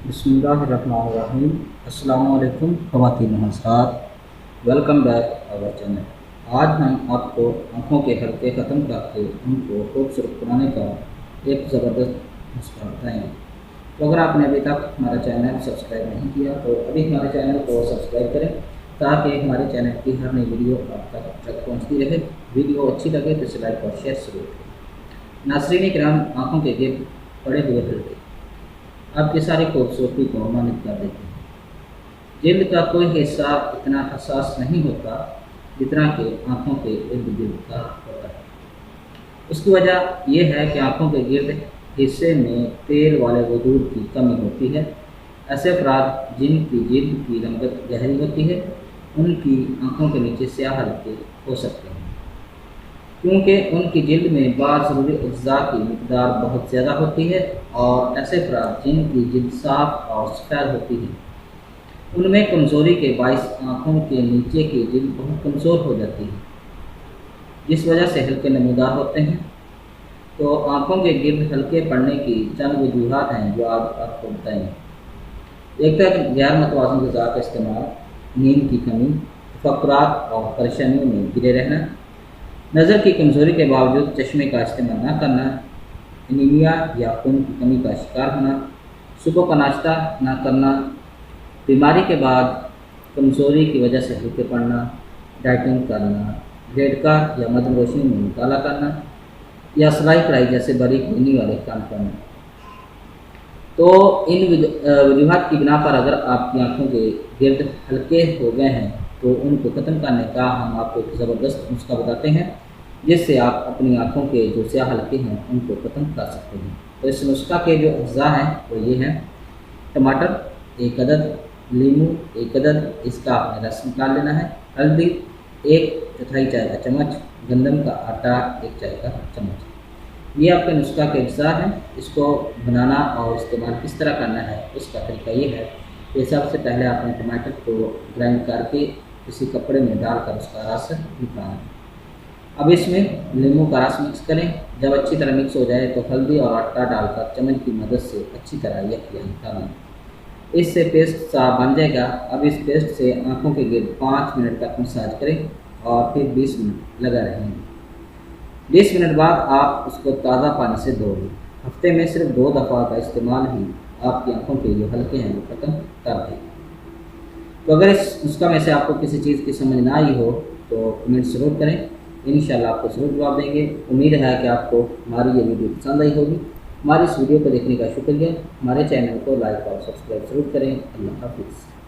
बिस्मिल्लाहिर्रहमानिर्रहीम। अस्सलामु अलैकुम ख़वातीन हज़रात, वेलकम बैक आवर चैनल। आज हम आपको आँखों के हल्के ख़त्म करके उनको खूबसूरत बनाने का एक ज़बरदस्त नुस्खा बताएंगे। तो अगर आपने अभी तक हमारा चैनल सब्सक्राइब नहीं किया तो अभी हमारे चैनल को सब्सक्राइब करें ताकि हमारे चैनल की हर नई वीडियो आप तक पहुँचती रहे। वीडियो अच्छी लगे तो इसे लाइक और शेयर ज़रूर करें। नाज़रीन किराम, आँखों के गिर्द पड़े हुए हल्के आपकी सारी खूबसूरती को मानित कर देते हैं। जिल्द का कोई हिस्सा इतना हसास नहीं होता जितना कि आँखों के इर्द गिर्द का होता है। उसकी वजह यह है कि आँखों के गिर्द हिस्से में तेल वाले वजूद की कमी होती है। ऐसे अफराद जिनकी जिल्द की रंगत गहरी होती है उनकी आँखों के नीचे स्याह हल्के हो सकते हैं, क्योंकि उनकी जिल्द में बाद ज़रूरी अज्जा की मिकदार बहुत ज़्यादा होती है। और ऐसे अफराद जिनकी जिल्द साफ और सफ़ेद होती है उनमें कमज़ोरी के बायस आँखों के नीचे की जिल्द बहुत कमज़ोर हो जाती है, जिस वजह से हल्के नमूदार होते हैं। तो आँखों के गिर्द हल्के पड़ने की चंद वजूहात हैं जो आप आपको बताएंगे। एक तो गैर मुतवाज़िन ग़िज़ा का इस्तेमाल, नींद की कमी, तफक्कुरात और परेशानियों में गिरे रहना, नज़र की कमज़ोरी के बावजूद चश्मे का इस्तेमाल न करना, एनीमिया या खून की कमी का शिकार होना, सुबह का नाश्ता न करना, बीमारी के बाद कमज़ोरी की वजह से हल्के पड़ना, डाइटिंग करना, ब्रेड का या मध्यम रोशनी में मुताला करना या सिलाई कढ़ाई जैसे बारीक बिनी वाले काम करना। तो इन वजूहात की बिना पर अगर आपकी आँखों के गिर्द हल्के हो गए हैं तो उनको ख़त्म करने का हम आपको एक ज़बरदस्त नुस्खा बताते हैं, जिससे आप अपनी आँखों के जो स्याह हल्के हैं उनको ख़त्म कर सकते हैं। तो इस नुस्खा के जो अज्जा हैं वो ये हैं: टमाटर 1 अदद, नींबू 1 अदद, इसका आपने रस निकाल लेना है, हल्दी 1/4 चाय का चम्मच, गंदम का आटा 1 चाय का चम्मच। ये आपके नुस्खा के अज्जा हैं। इसको बनाना और इस्तेमाल किस तरह करना है उसका तरीका ये है कि सबसे पहले आपने टमाटर को ग्राइंड करके किसी कपड़े में डालकर उसका रस निकालना। अब इसमें नींबू का रस मिक्स करें। जब अच्छी तरह मिक्स हो जाए तो हल्दी और आटा डालकर चम्मच की मदद से अच्छी तरह यह निकालना। इससे पेस्ट सा बन जाएगा। अब इस पेस्ट से आँखों के गिर्द 5 मिनट तक मसाज करें और फिर 20 मिनट लगा रहेंगे। 20 मिनट बाद आप उसको ताज़ा पानी से धो लें। हफ्ते में सिर्फ 2 दफ़ा का इस्तेमाल ही आपकी आँखों के जो हल्के हैं वो ख़त्म कर देंगे। तो अगर इस नुस्खा में से आपको किसी चीज़ की समझ ना आई हो तो कमेंट ज़रूर करें, इंशाल्लाह आपको ज़रूर जवाब देंगे। उम्मीद है कि आपको हमारी ये वीडियो पसंद आई होगी। हमारी इस वीडियो को देखने का शुक्रिया। हमारे चैनल को लाइक और सब्सक्राइब ज़रूर करें। अल्लाह हाफ़िज़।